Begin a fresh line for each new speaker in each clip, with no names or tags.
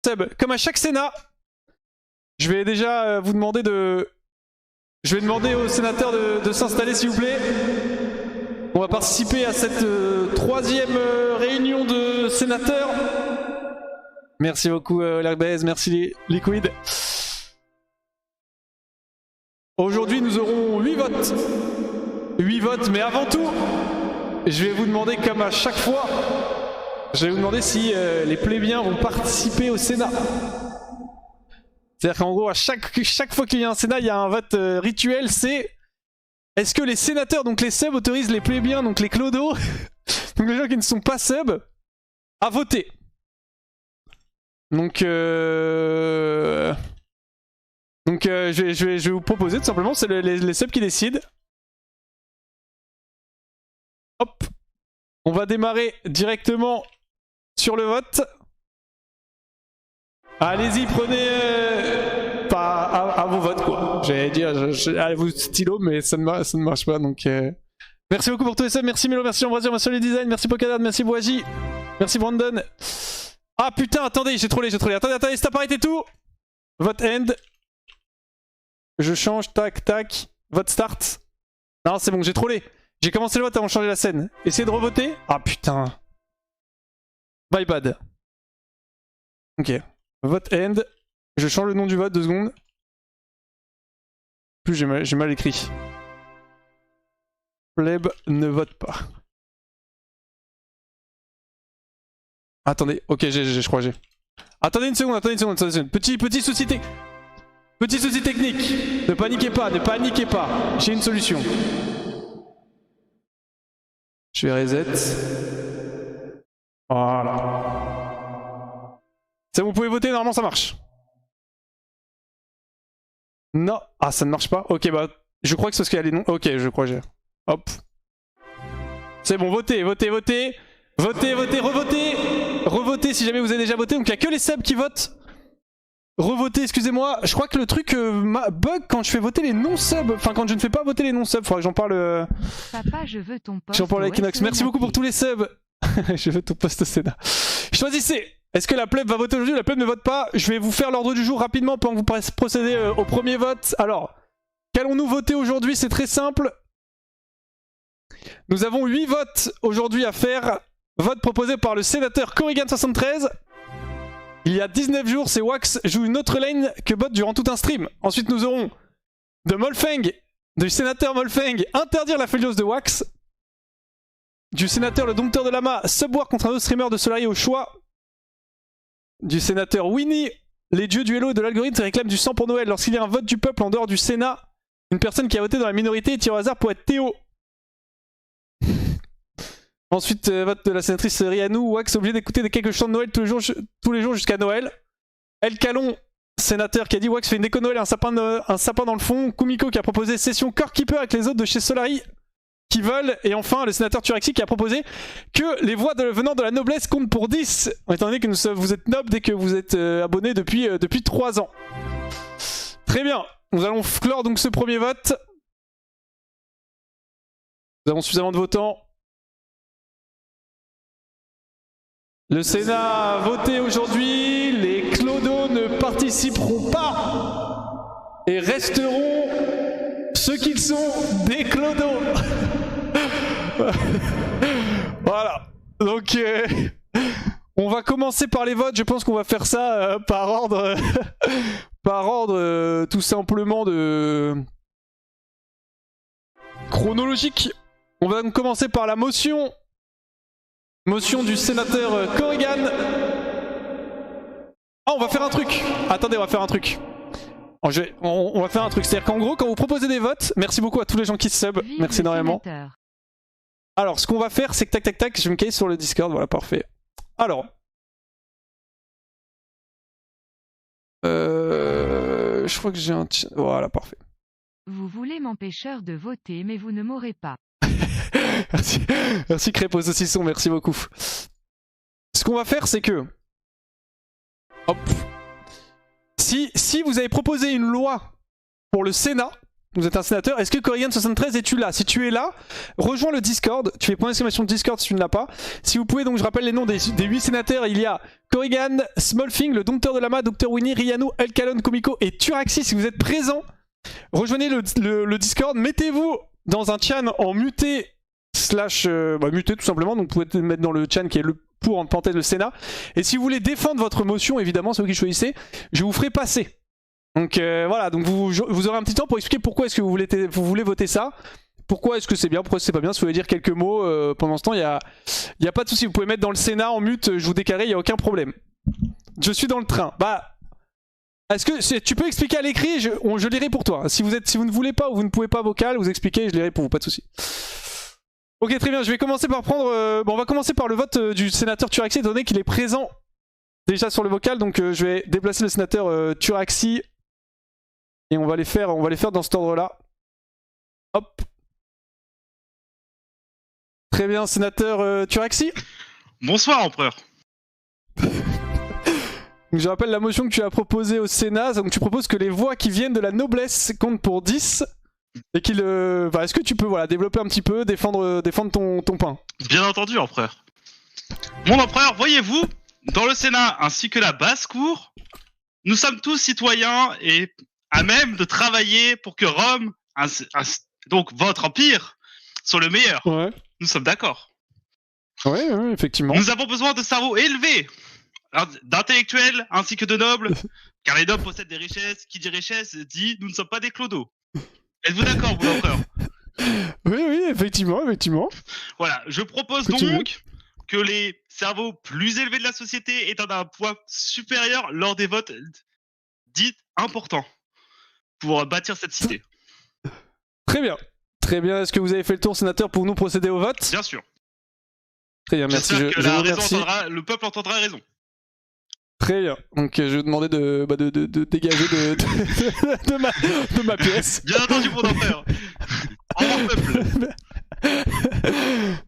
sub. Comme à chaque Sénat, je vais déjà vous demander de... Je vais demander aux sénateurs de s'installer s'il vous plaît. On va participer à cette troisième réunion de sénateurs. Merci beaucoup Larbez, merci Liquid. Aujourd'hui nous aurons 8 votes. 8 votes, mais avant tout, je vais vous demander comme à chaque fois, je vais vous demander si les plébéiens vont participer au Sénat. C'est-à-dire qu'en gros, à chaque fois qu'il y a un Sénat, il y a un vote rituel, c'est... Est-ce que les sénateurs, donc les subs, autorisent les plébéiens, donc les clodos, donc les gens qui ne sont pas subs, à voter? Donc, je vais vous proposer tout simplement, c'est les subs qui décident. Hop, on va démarrer directement sur le vote. Allez-y, prenez à vos votes quoi. J'allais dire, à vos stylos, mais ça ne marche pas donc. Merci beaucoup pour tous les subs, merci Melo, merci Embrasure, merci les designs, merci Pokadad, merci Boaji, merci Brandon. Ah putain, attendez, j'ai trollé. Attendez, stop, arrêtez tout. Vote end. Je change, tac, tac. Vote start. Non, c'est bon, j'ai trollé. J'ai commencé le vote avant de changer la scène. Essayez de revoter. Ah putain. My bad. Ok. Vote end. Je change le nom du vote, 2 secondes. Plus j'ai mal écrit. Pleb ne vote pas. Attendez, ok, je crois j'ai. Attendez une seconde. Petit souci technique. Ne paniquez pas. J'ai une solution. Je vais reset. Voilà. Ça, vous pouvez voter, normalement ça marche. Non. Ah, ça ne marche pas. Ok, bah, je crois que c'est parce qu'il y a les noms. Ok, je crois que j'ai. Hop. C'est bon, votez. Revotez si jamais vous avez déjà voté. Donc il n'y a que les subs qui votent. Revotez, excusez-moi. Je crois que le truc bug quand je fais voter les non-subs. Enfin, quand je ne fais pas voter les non-subs. Faudrait que j'en parle.
Papa, je veux ton poste.
J'en parle avec Inox. Merci beaucoup pour tous les subs. Je veux ton poste au Sénat. Choisissez. Est-ce que la plèbe va voter aujourd'hui ou la plèbe ne vote pas? Je vais vous faire l'ordre du jour rapidement pendant que vous procédez au premier vote. Alors, qu'allons-nous voter aujourd'hui? C'est très simple. Nous avons 8 votes aujourd'hui à faire. Vote proposé par le sénateur Corrigan73. Il y a 19 jours, c'est Wax joue une autre lane que bot durant tout un stream. Ensuite, nous aurons de Molfeng, du sénateur Molfeng, interdire la Felios de Wax. Du sénateur le dompteur de lama, subwar contre un autre streamer de Solari au choix. Du sénateur Winnie, les dieux du Hello et de l'algorithme réclament du sang pour Noël. Lorsqu'il y a un vote du peuple en dehors du Sénat, une personne qui a voté dans la minorité est tirée au hasard pour être Théo. Ensuite, vote de la sénatrice Rianou. Wax obligé d'écouter quelques chants de Noël tous les jours jusqu'à Noël. El Calon, sénateur qui a dit Wax fait une déco Noël, un sapin dans le fond. Kumiko qui a proposé session Core Keeper avec les autres de chez Solari qui veulent. Et enfin, le sénateur Turexi qui a proposé que les voix venant de la noblesse comptent pour 10. Étant donné que vous êtes noble dès que vous êtes abonné depuis 3 ans. Très bien. Nous allons clore donc ce premier vote. Nous avons suffisamment de votants. Le Sénat a voté aujourd'hui, les clodos ne participeront pas et resteront ceux qu'ils sont, des clodos. Voilà, donc on va commencer par les votes, je pense qu'on va faire ça par ordre, tout simplement de chronologique. On va donc commencer par la motion. Motion du sénateur Corrigan. Ah, on va faire un truc. Attendez, on va faire un truc. On va faire un truc. C'est-à-dire qu'en gros, quand vous proposez des votes, merci beaucoup à tous les gens qui sub. Merci énormément. Alors, ce qu'on va faire, c'est que tac tac tac, je vais me caler sur le Discord. Voilà, parfait. Alors. Je crois que j'ai un... Voilà, parfait.
Vous voulez m'empêcheur de voter, mais vous ne m'aurez pas.
Merci Crêpe Saucisson, merci beaucoup. Ce qu'on va faire, c'est que... Hop. Si vous avez proposé une loi pour le Sénat, vous êtes un sénateur. Est-ce que Corrigan73 es-tu là? Si tu es là, rejoins le Discord. Tu fais point d'exclamation Discord si tu ne l'as pas. Si vous pouvez, donc je rappelle les noms des 8 sénateurs. Il y a Corrigan, Smallfing, le Dompteur de Lama, Dr Winnie, Riano, Elkalon, Komiko et Turaxi. Si vous êtes présents, rejoignez le Discord. Mettez-vous dans un chan en muté slash muté tout simplement. Donc vous pouvez mettre dans le chan qui est le pour en planter le Sénat. Et si vous voulez défendre votre motion, évidemment, c'est vous qui choisissez, je vous ferai passer. Donc voilà, donc vous aurez un petit temps pour expliquer pourquoi est-ce que vous voulez voter ça. Pourquoi est-ce que c'est bien, pourquoi est-ce que c'est pas bien. Si vous voulez dire quelques mots pendant ce temps, il y a pas de souci. Vous pouvez mettre dans le Sénat en mute, je vous déclarerai, il n'y a aucun problème. Je suis dans le train. Bah, est-ce que tu peux expliquer à l'écrit, je lirai pour toi. Si vous ne voulez pas ou vous ne pouvez pas vocal, vous expliquez, je lirai pour vous, pas de souci. Ok, très bien, je vais commencer par prendre... on va commencer par le vote du sénateur Turaxi, étant donné qu'il est présent déjà sur le vocal, donc je vais déplacer le sénateur Turaxi, et on va les faire dans cet ordre-là. Hop. Très bien, sénateur Turaxi.
Bonsoir, empereur.
Donc, je rappelle la motion que tu as proposée au Sénat, donc tu proposes que les voix qui viennent de la noblesse comptent pour 10, et qu'il... est-ce que tu peux développer un petit peu, défendre ton pain?
Bien entendu, empereur. Mon empereur, voyez-vous, dans le Sénat ainsi que la basse-cour, nous sommes tous citoyens et à même de travailler pour que Rome, donc votre empire, soit le meilleur.
Ouais.
Nous sommes d'accord.
Ouais, effectivement.
Nous avons besoin de cerveaux élevés, d'intellectuels ainsi que de nobles, car les nobles possèdent des richesses. Qui dit richesse dit nous ne sommes pas des clodos. Êtes-vous d'accord, mon empereur?
Oui, effectivement.
Voilà, je propose donc que les cerveaux plus élevés de la société aient un poids supérieur lors des votes dits importants pour bâtir cette cité.
Très bien. Très bien, est-ce que vous avez fait le tour, sénateur, pour nous procéder au vote?
Bien sûr.
Très bien, merci.
Le peuple entendra raison.
Très bien. Donc je vais demander de dégager de ma pièce.
Bien entendu, mon empereur. En mon peuple.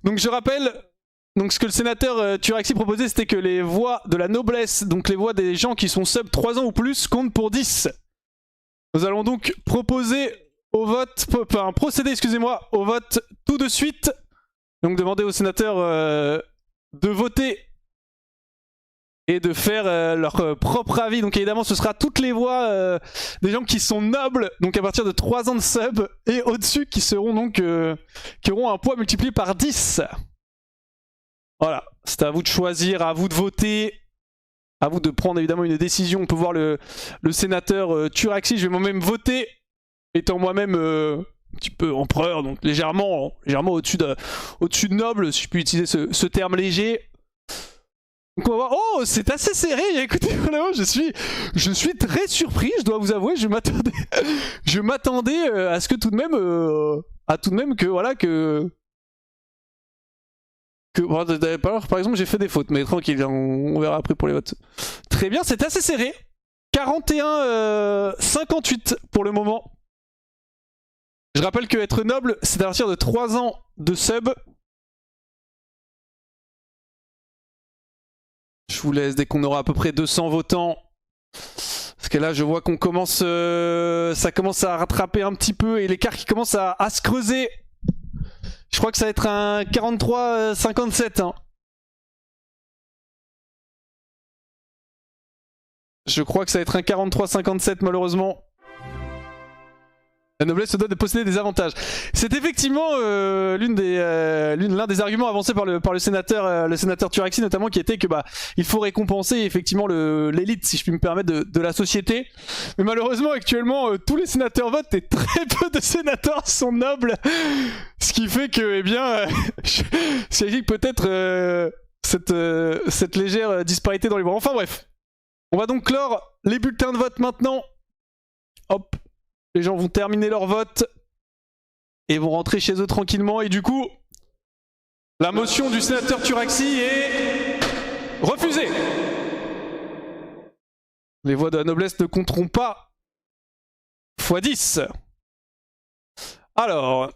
Donc je rappelle, ce que le sénateur Turaxi proposait, c'était que les voix de la noblesse, donc les voix des gens qui sont sub 3 ans ou plus, comptent pour 10. Nous allons donc procéder au vote tout de suite. Donc demander au sénateur de voter et de faire leur propre avis. Donc évidemment ce sera toutes les voix des gens qui sont nobles, donc à partir de 3 ans de sub et au-dessus, qui seront donc qui auront un poids multiplié par 10. Voilà, c'est à vous de choisir, à vous de voter, à vous de prendre évidemment une décision. On peut voir le sénateur Turaxi, je vais moi-même voter, étant moi-même un petit peu empereur, donc légèrement au-dessus de noble, si je puis utiliser ce terme léger. Donc on va voir. Oh, c'est assez serré. Écoutez, vraiment, je suis très surpris. Je dois vous avouer, je m'attendais à ce que tout de même, par exemple, j'ai fait des fautes, mais tranquille, on verra après pour les votes. Très bien, c'est assez serré. 41-58 pour le moment. Je rappelle que être noble, c'est à partir de 3 ans de sub. Je vous laisse dès qu'on aura à peu près 200 votants. Parce que là, je vois qu'on commence... ça commence à rattraper un petit peu et l'écart qui commence à se creuser. Je crois que ça va être un 43-57. Hein. Je crois que ça va être un 43-57 malheureusement. La noblesse se doit de posséder des avantages. C'est effectivement l'un des arguments avancés par le sénateur Turaxi notamment, qui était que il faut récompenser effectivement l'élite, si je puis me permettre, de la société. Mais malheureusement actuellement tous les sénateurs votent et très peu de sénateurs sont nobles, ce qui fait que ça explique peut-être cette légère disparité dans les voix. Enfin bref, on va donc clore les bulletins de vote maintenant. Hop. Les gens vont terminer leur vote et vont rentrer chez eux tranquillement. Et du coup, la motion du sénateur Turaxi est refusée. Les voix de la noblesse ne compteront pas x10. Alors,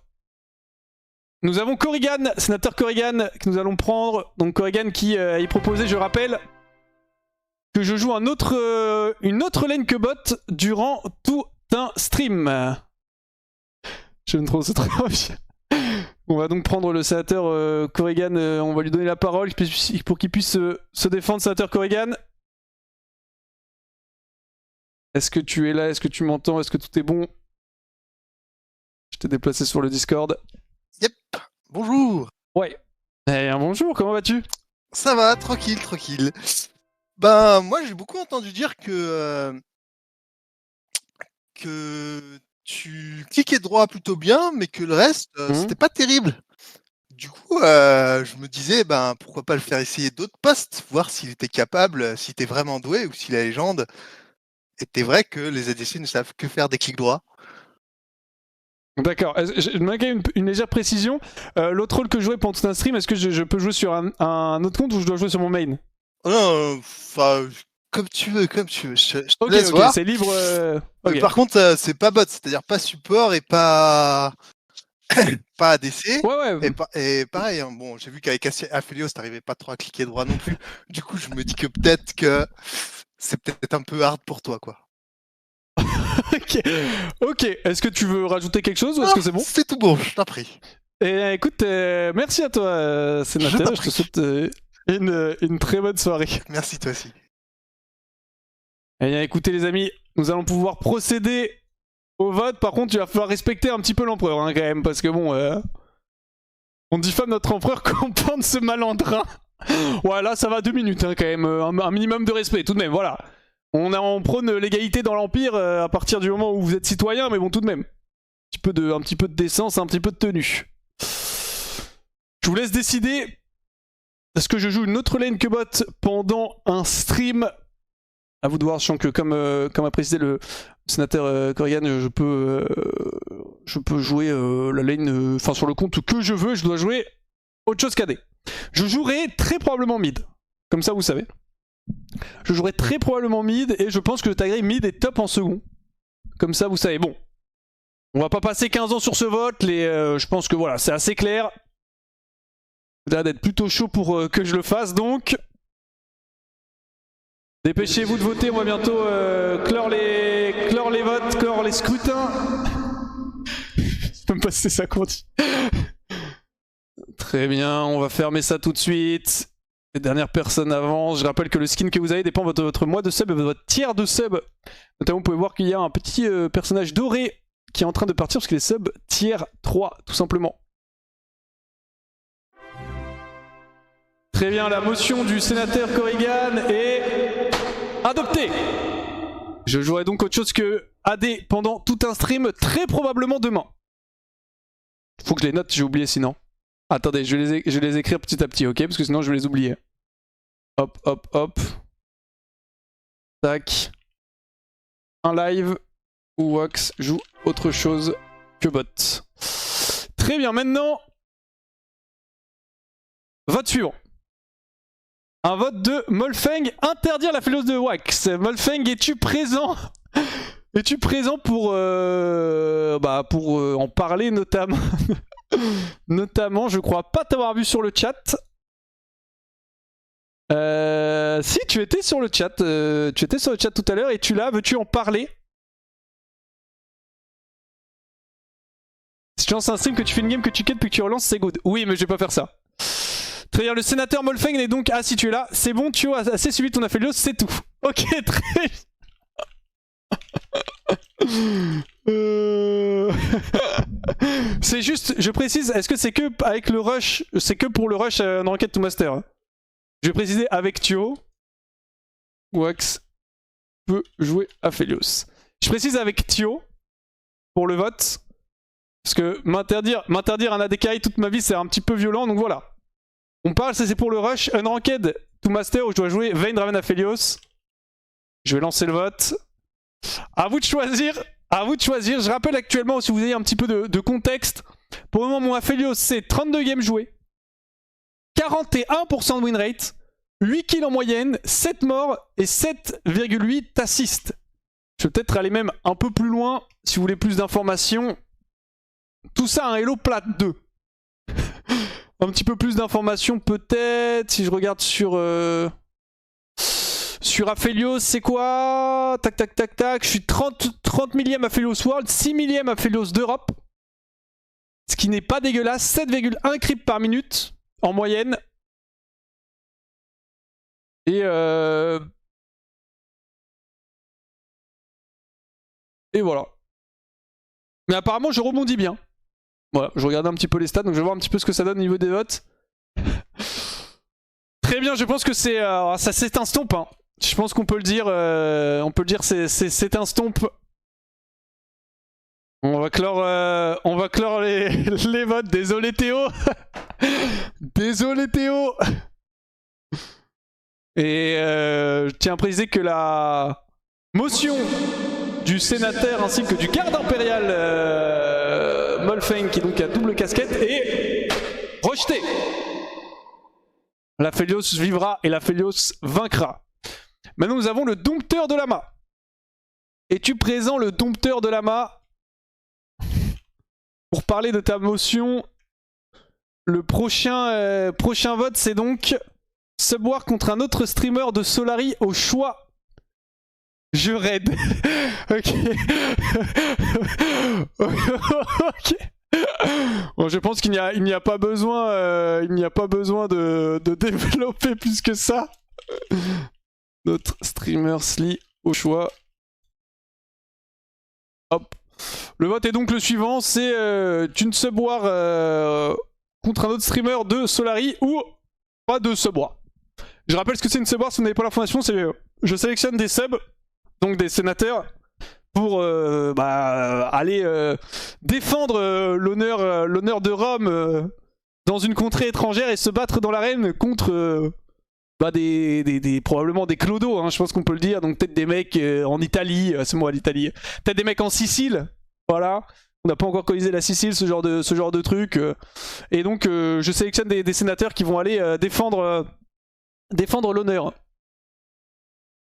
nous avons Corrigan, sénateur Corrigan, que nous allons prendre. Donc Corrigan qui y proposait, je rappelle, que je joue une autre lane que bot durant tout un stream. J'aime trop ce truc. On va donc prendre le sénateur Corrigan, on va lui donner la parole pour qu'il puisse se défendre, sénateur Corrigan. Est-ce que tu es là? Est-ce que tu m'entends? Est-ce que tout est bon? Je t'ai déplacé sur le Discord.
Yep, bonjour.
Ouais. Eh, bonjour, comment vas-tu?
Ça va, tranquille, tranquille. Ben, moi j'ai beaucoup entendu dire que tu cliquais droit plutôt bien, mais que le reste, c'était pas terrible. Du coup, je me disais, ben, pourquoi pas le faire essayer d'autres postes, voir s'il était capable, s'il était vraiment doué, ou si la légende était vraie que les ADC ne savent que faire des clics droits.
D'accord, je demande quand même une légère précision. L'autre rôle que je jouais pendant tout un stream, est-ce que je peux jouer sur un autre compte ou je dois jouer sur mon main?
Oh non, enfin, comme tu veux, comme tu veux. Je te
Ok,
laisse voir.
c'est libre.
Mais
Ok.
par contre, c'est pas bot, c'est-à-dire pas support et pas pas ADC.
Ouais.
Et pareil, hein, bon, j'ai vu qu'avec Aphelios, t'arrivais pas trop à cliquer droit non plus. Du coup, je me dis que peut-être que c'est peut-être un peu hard pour toi, quoi.
Ok. Est-ce que tu veux rajouter quelque chose ou est-ce que c'est bon?
C'est tout bon, je t'en prie.
Et écoute, merci à toi, sénateur. Je te souhaite une très bonne soirée.
Merci toi aussi.
Eh bien, écoutez les amis, nous allons pouvoir procéder au vote. Par contre, il va falloir respecter un petit peu l'empereur, hein, quand même, parce que bon, on diffame notre empereur qu'on pende ce malandrin. Ouais, là, ça va 2 minutes, hein, quand même, un minimum de respect, tout de même, voilà. On prône l'égalité dans l'Empire à partir du moment où vous êtes citoyen, mais bon, tout de même. Un petit peu de décence, un petit peu de tenue. Je vous laisse décider. Est-ce que je joue une autre lane que bot pendant un stream? À vous de voir, sachant que comme a précisé le sénateur Corrigan, je peux jouer la lane sur le compte que je veux, je dois jouer autre chose qu'AD. Je jouerai très probablement mid, comme ça vous savez. Je jouerai très probablement mid et je pense que le tag mid est top en second. Comme ça vous savez. Bon, on va pas passer 15 ans sur ce vote, je pense que voilà, c'est assez clair. Vous avez l'air d'être plutôt chaud pour que je le fasse donc. Dépêchez-vous de voter, on va bientôt clore les votes, clore les scrutins. Je peux me passer ça qu'on dit. Très bien, on va fermer ça tout de suite. Les dernières personnes avancent. Je rappelle que le skin que vous avez dépend de votre mois de sub et de votre tiers de sub. Notamment, vous pouvez voir qu'il y a un petit personnage doré qui est en train de partir parce qu'il est sub tiers 3, tout simplement. Très bien, la motion du sénateur Corrigan est adoptée. Je jouerai donc autre chose que AD pendant tout un stream, très probablement demain. Faut que je les note, j'ai oublié sinon. Attendez, je vais les écrire petit à petit, ok? Parce que sinon je vais les oublier. Hop, hop, hop. Tac. Un live où Wax joue autre chose que bot. Très bien, maintenant... Vote suivant. Un vote de Molfeng, interdire la féloce de Wax. Molfeng, es-tu présent? Es-tu présent pour en parler notamment? Notamment, je crois pas t'avoir vu sur le chat. Si, tu étais sur le chat. Tu étais sur le chat tout à l'heure et tu l'as. Veux-tu en parler? Si tu lances un stream, que tu fais une game, que tu quittes puis que tu relances, c'est good. Oui, mais je vais pas faire ça. Très bien, le sénateur Molfeng est donc... Ah, si tu es là, c'est bon, tu as assez suivi ton Aphelios, c'est tout. Ok, très C'est juste, je précise, est-ce que c'est que avec le rush, c'est que pour le rush en enquête to master? Je vais préciser avec Thio, Wax peut jouer Aphelios. Je précise avec Thio pour le vote, parce que m'interdire un ADKI toute ma vie c'est un petit peu violent, donc voilà. On parle, c'est pour le rush Unranked to Master où je dois jouer Vayne Draven Aphelios. Je vais lancer le vote. À vous de choisir. À vous de choisir. Je rappelle actuellement, si vous avez un petit peu de contexte, pour le moment, mon Aphelios, c'est 32 games joués, 41% de win rate, 8 kills en moyenne, 7 morts et 7,8 assists. Je vais peut-être aller même un peu plus loin si vous voulez plus d'informations. Tout ça, un Hello Plat 2. Un petit peu plus d'informations peut-être, si je regarde sur Aphelios, c'est quoi? Tac tac tac tac, je suis 30 millième Aphelios World, 6 millième Aphelios d'Europe. Ce qui n'est pas dégueulasse, 7,1 creeps par minute en moyenne. Et voilà. Mais apparemment je rebondis bien. Voilà, je regardais un petit peu les stats, donc je vais voir un petit peu ce que ça donne au niveau des votes. Très bien, je pense que c'est un stomp. Hein. Je pense qu'on peut le dire. C'est un stomp. On va clore les votes. Désolé Théo. Désolé Théo. Et je tiens à préciser que la motion du sénateur ainsi que du garde impérial Molfeng, qui donc a double casquette, est rejetée. La Félios vivra et la Félios vaincra. Maintenant nous avons le dompteur de lama. Es-tu présent, le dompteur de lama? Pour parler de ta motion, le prochain vote c'est donc Subwar contre un autre streamer de Solari au choix. Je raid. Ok. Ok. Bon, je pense qu'il n'y a pas besoin, de développer plus que ça. Notre streamer Sli au choix. Hop. Le vote est donc le suivant, c'est une Subwar contre un autre streamer de Solari ou pas de Subwar. Je rappelle ce que c'est une Subwar si vous n'avez pas l'information, c'est je sélectionne des subs, donc des sénateurs, pour aller défendre l'honneur de Rome dans une contrée étrangère et se battre dans l'arène contre probablement des clodos, hein, je pense qu'on peut le dire, donc peut-être des mecs en Italie, c'est moi l'Italie, peut-être des mecs en Sicile, voilà, on n'a pas encore colonisé la Sicile, ce genre de truc, et donc je sélectionne des sénateurs qui vont aller défendre l'honneur,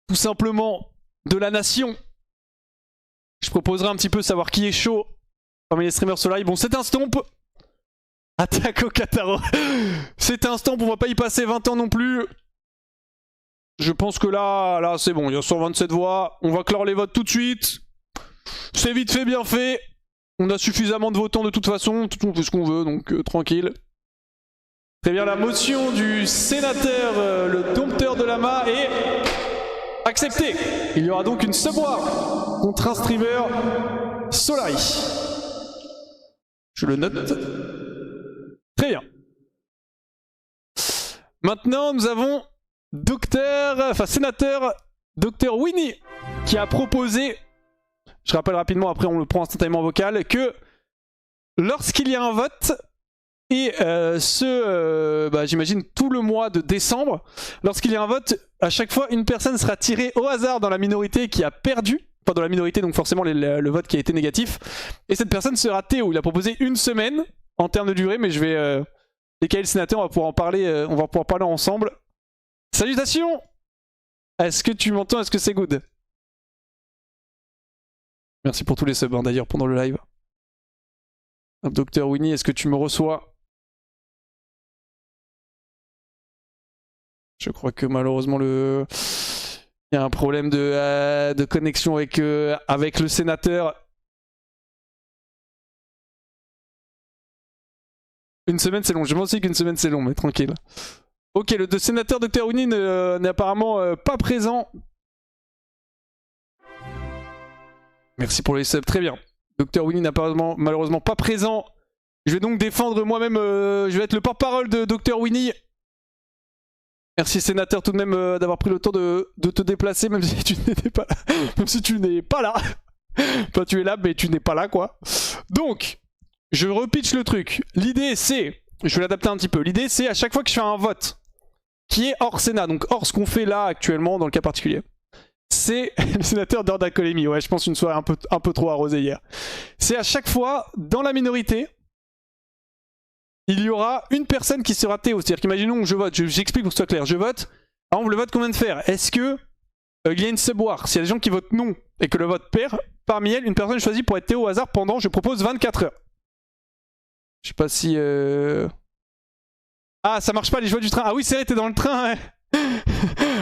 tout simplement, de la nation. Je proposerai un petit peu savoir qui est chaud parmi les streamers Solari. Bon, c'est un stomp. Attaque au Kataro. C'est un stomp, on va pas y passer 20 ans non plus. Je pense que là c'est bon, il y a 127 voix. On va clore les votes tout de suite. C'est vite fait, bien fait. On a suffisamment de votants de toute façon. On fait ce qu'on veut, donc tranquille. Très bien, la motion du sénateur, le dompteur de lama, est acceptée. Il y aura donc une Subwar contre un streamer Solari. Je le note. Très bien. Maintenant, nous avons sénateur Dr Winnie qui a proposé, je rappelle rapidement, après on le prend instantanément en vocal, que lorsqu'il y a un vote, et j'imagine tout le mois de décembre, lorsqu'il y a un vote, à chaque fois une personne sera tirée au hasard dans la minorité qui a perdu, enfin dans la minorité donc forcément le vote qui a été négatif, et cette personne sera Théo. Il a proposé une semaine en termes de durée, mais je vais décaler le sénateur, on va pouvoir en parler, ensemble. Salutations! Est-ce que tu m'entends? Est-ce que c'est good? Merci pour tous les subs d'ailleurs pendant le live. Dr Winnie, est-ce que tu me reçois? Je crois que malheureusement il y a un problème de connexion avec le sénateur. Une semaine c'est long, je pense aussi qu'une semaine c'est long, mais tranquille. Ok, le sénateur Dr Winnie n'est apparemment pas présent. Merci pour les subs, très bien. Dr Winnie n'est malheureusement pas présent. Je vais donc défendre moi-même, je vais être le porte-parole de Dr Winnie. Merci sénateur tout de même d'avoir pris le temps de te déplacer, même si tu n'étais pas là. Même si tu n'es pas là. Enfin, tu es là, mais tu n'es pas là, quoi. Donc, je repitch le truc. L'idée, c'est... Je vais l'adapter un petit peu. L'idée, c'est à chaque fois que je fais un vote qui est hors Sénat, donc hors ce qu'on fait là actuellement dans le cas particulier, c'est le sénateur d'Ordacolémie. Ouais, je pense une soirée un peu trop arrosée hier. C'est à chaque fois, dans la minorité, il y aura une personne qui sera Théo. C'est-à-dire qu'imaginons que je vote, j'explique pour que ce soit clair, je vote, par exemple le vote qu'on vient de faire, est-ce que il y a une Subwar? S'il y a des gens qui votent non et que le vote perd, parmi elles, une personne choisie pour être Théo au hasard pendant, je propose 24 heures. Je sais pas si... Ah, ça marche pas les joies du train. Ah oui, c'est vrai, t'es dans le train, ouais.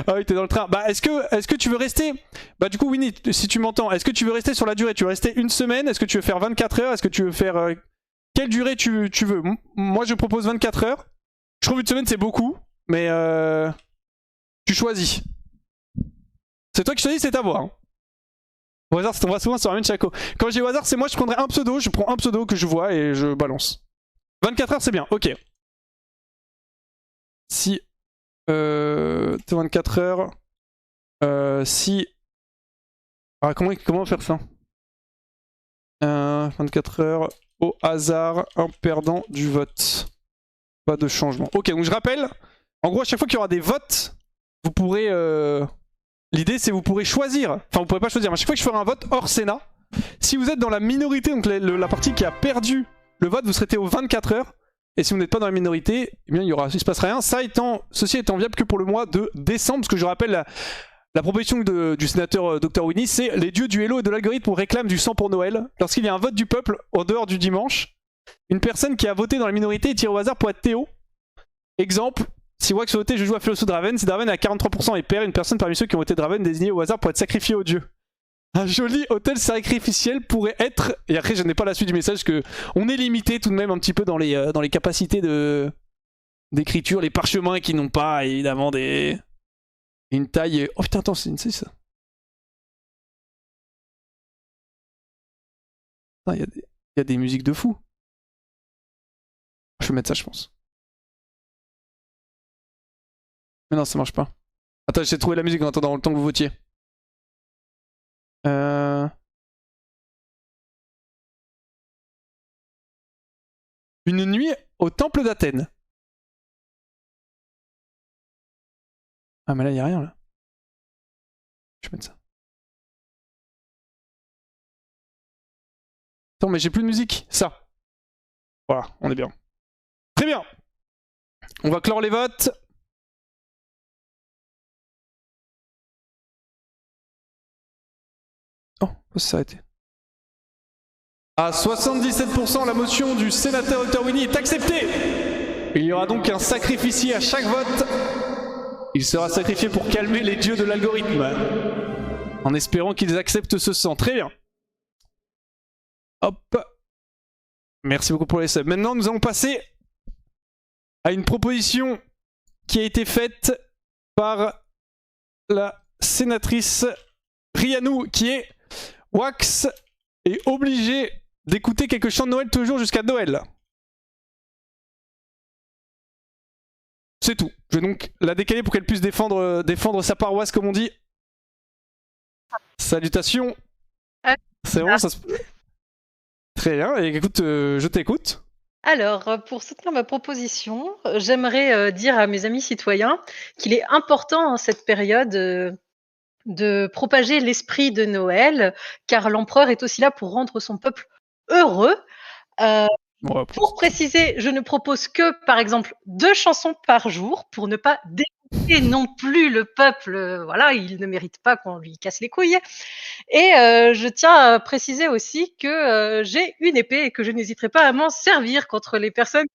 Ah oui, t'es dans le train. Bah, est-ce que tu veux rester... Bah du coup, Winnie, si tu m'entends, est-ce que tu veux rester sur la durée? Tu veux rester une semaine? Est-ce que tu veux faire 24 heures? Est-ce que tu veux faire Quelle durée tu veux? Moi, je propose 24 heures. Je trouve une semaine, c'est beaucoup. Mais tu choisis. C'est toi qui choisis, c'est ta voix. Hein. Au hasard, on va souvent sur la même Chaco. Quand je dis au hasard, c'est moi, je prendrai un pseudo. Je prends un pseudo que je vois et je balance. 24 heures, c'est bien. Ok. Si... 24 heures... si... Ah, comment faire ça 24 heures... Au hasard, un perdant du vote. Pas de changement. Ok, donc je rappelle, en gros, à chaque fois qu'il y aura des votes, vous pourrez... L'idée, c'est que vous pourrez choisir. Enfin, vous pourrez pas choisir, mais à chaque fois que je ferai un vote hors Sénat, si vous êtes dans la minorité, donc la partie qui a perdu le vote, vous serez aux 24 heures. Et si vous n'êtes pas dans la minorité, eh bien, il se passe rien. Ceci étant viable que pour le mois de décembre, parce que je rappelle... La proposition du sénateur Dr Winnie, c'est les dieux du Hello et de l'algorithme réclament du sang pour Noël. Lorsqu'il y a un vote du peuple, en dehors du dimanche, une personne qui a voté dans la minorité est tirée au hasard pour être Théo. Exemple, si Wax a voté je joue à Philoso Draven, si Draven est à 43% et perd, une personne parmi ceux qui ont voté Draven désignée au hasard pour être sacrifiée aux dieux. Un joli hôtel sacrificiel pourrait être... Et après, je n'ai pas la suite du message, que on est limité tout de même un petit peu dans les capacités d'écriture, les parchemins qui n'ont pas évidemment une taille... Oh putain, attends, c'est ça. Il y a des musiques de fou. Je vais mettre ça, je pense. Mais non, ça marche pas. Attends, j'essaie de trouver la musique en attendant le temps que vous votiez. Une nuit au temple d'Athènes. Ah mais là, il n'y a rien, là. Je vais mettre ça. Attends, mais j'ai plus de musique. Ça. Voilà, on est bien. Très bien. On va clore les votes. Oh, faut s'arrêter. À 77%, la motion du sénateur Dr Winnie est acceptée. Il y aura donc un sacrificier à chaque vote. Il sera sacrifié pour calmer les dieux de l'algorithme. En espérant qu'ils acceptent ce sang. Très bien. Hop. Merci beaucoup pour les subs. Maintenant, nous allons passer à une proposition qui a été faite par la sénatrice Rianou, qui est Wax est obligé d'écouter quelques chants de Noël tous les jours jusqu'à Noël. C'est tout. Je vais donc la décaler pour qu'elle puisse défendre sa paroisse, comme on dit. Salutations. C'est bon, ça se... Très bien. Et écoute, je t'écoute.
Alors, pour soutenir ma proposition, j'aimerais dire à mes amis citoyens qu'il est important en cette période de propager l'esprit de Noël, car l'empereur est aussi là pour rendre son peuple heureux. Pour préciser, je ne propose que, par exemple, 2 chansons par jour pour ne pas dégoûter non plus le peuple. Voilà, il ne mérite pas qu'on lui casse les couilles. Et je tiens à préciser aussi que j'ai une épée et que je n'hésiterai pas à m'en servir contre les personnes.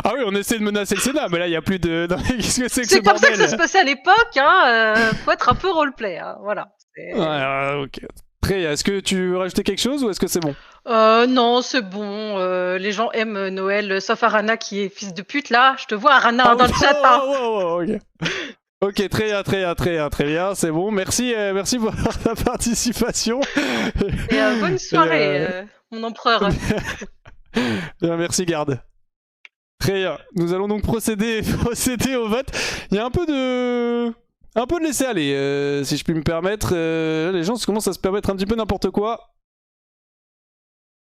Ah oui, on essaie de menacer le Sénat, mais là, il n'y a plus de... Qu'est-ce que c'est que
ce bordel ? C'est comme ça que ça se passait à l'époque, hein. Faut être un peu roleplay, hein. Voilà.
Ouais, ok. Très, est-ce que tu veux rajouter quelque chose ou est-ce que c'est bon ?
Non, c'est bon. Les gens aiment Noël, sauf Arana qui est fils de pute là. Je te vois, Arana, dans le chat.
Ok. Ok, très bien, c'est bon. Merci pour ta participation.
Et bonne soirée, mon empereur.
Bien, merci, garde. Très bien. Nous allons donc procéder au vote. Il y a un peu de laisser aller, si je puis me permettre. Les gens commencent à se permettre un petit peu n'importe quoi.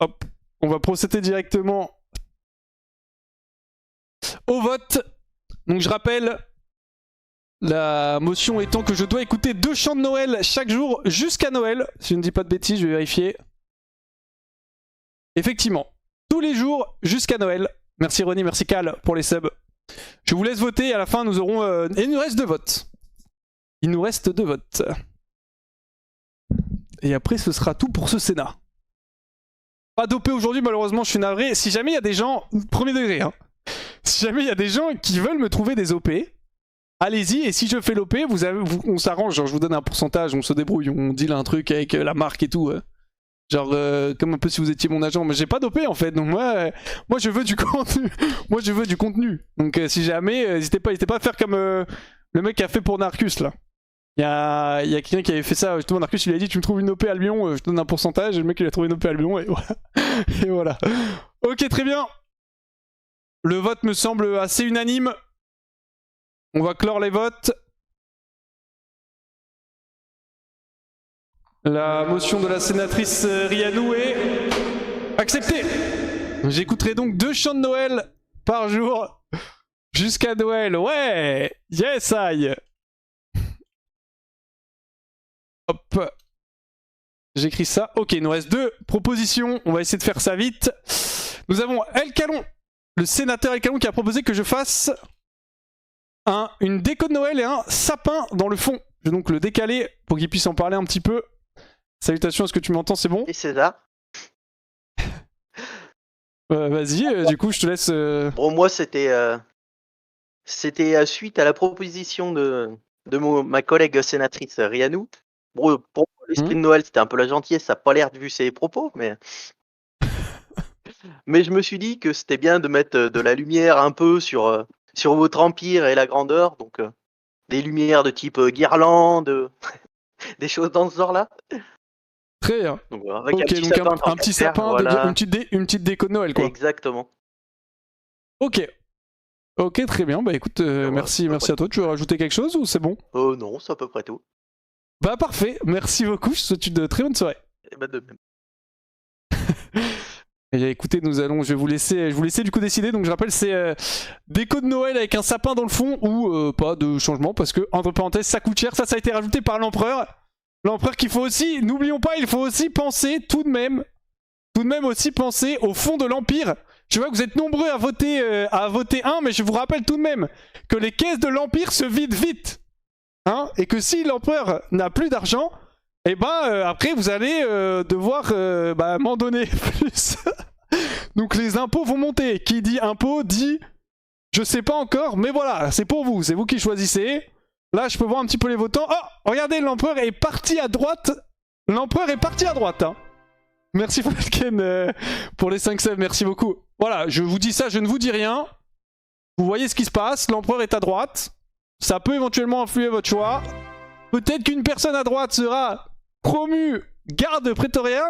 Hop, on va procéder directement au vote. Donc je rappelle, la motion étant que je dois écouter 2 chants de Noël chaque jour jusqu'à Noël. Si je ne dis pas de bêtises, je vais vérifier. Effectivement, tous les jours jusqu'à Noël. Merci Ronnie, merci Cal pour les subs. Je vous laisse voter et à la fin nous aurons... Et il nous reste 2 votes. Il nous reste 2 votes. Et après ce sera tout pour ce Sénat. Pas dopé aujourd'hui malheureusement, je suis navré. Si jamais il y a des gens... Premier degré, hein. Si jamais il y a des gens qui veulent me trouver des OP, allez-y, et si je fais l'OP, on s'arrange, genre je vous donne un pourcentage, on se débrouille, on deal un truc avec la marque et tout. Genre, comme un peu si vous étiez mon agent. Mais j'ai pas dopé en fait, donc moi je veux du contenu. Moi je veux du contenu. Donc si jamais, n'hésitez pas à faire comme le mec qui a fait pour Narcus là. Il y a quelqu'un qui avait fait ça, justement Narcus il a dit tu me trouves une OP à Lyon, je te donne un pourcentage, et le mec il a trouvé une OP à Lyon et voilà. Et voilà. Ok, très bien. Le vote me semble assez unanime. On va clore les votes. La motion de la sénatrice Rianou est acceptée. J'écouterai donc 2 chants de Noël par jour jusqu'à Noël. Ouais, yes I. Hop. J'écris ça. Ok, il nous reste 2 propositions. On va essayer de faire ça vite. Nous avons El Calon, le sénateur El Calon qui a proposé que je fasse une déco de Noël et un sapin dans le fond. Je vais donc le décaler pour qu'il puisse en parler un petit peu. Salutations, est-ce que tu m'entends, c'est bon?
Et c'est ça.
Vas-y, du coup je te laisse...
Bon, moi c'était suite à la proposition de ma collègue sénatrice Rianou. Bon, pour moi, l'esprit de Noël c'était un peu la gentillesse, ça n'a pas l'air de vu ses propos, mais... mais je me suis dit que c'était bien de mettre de la lumière un peu sur votre empire et la grandeur, donc des lumières de type guirlande, des choses dans ce genre-là.
Très bien.
Donc, avec
ok, donc un petit sapin, voilà. Une petite déco de Noël quoi.
Exactement.
Ok. Ok, très bien. Bah écoute, merci à toi. Tu veux rajouter quelque chose ou c'est bon?
Non, c'est à peu près tout.
Bah parfait, merci beaucoup. Je te souhaite une très bonne soirée.
Et bah de même.
Et écoutez, je vais vous laisser du coup décider. Donc je rappelle, c'est déco de Noël avec un sapin dans le fond ou pas de changement parce que entre parenthèses ça coûte cher. Ça a été rajouté par l'empereur. L'empereur qu'il faut aussi, n'oublions pas, il faut aussi penser tout de même aussi penser au fond de l'empire. Je vois que vous êtes nombreux à voter 1, mais je vous rappelle tout de même que les caisses de l'empire se vident vite, hein, et que si l'empereur n'a plus d'argent, et après vous allez devoir m'en donner plus. Donc les impôts vont monter. Qui dit impôt dit je sais pas encore, mais voilà, c'est pour vous, c'est vous qui choisissez. Là, je peux voir un petit peu les votants. Oh, regardez, l'empereur est parti à droite. Hein. Merci Falken pour les 5 subs, merci beaucoup. Voilà, je vous dis ça, je ne vous dis rien. Vous voyez ce qui se passe, l'empereur est à droite. Ça peut éventuellement influer votre choix. Peut-être qu'une personne à droite sera promue garde prétorien.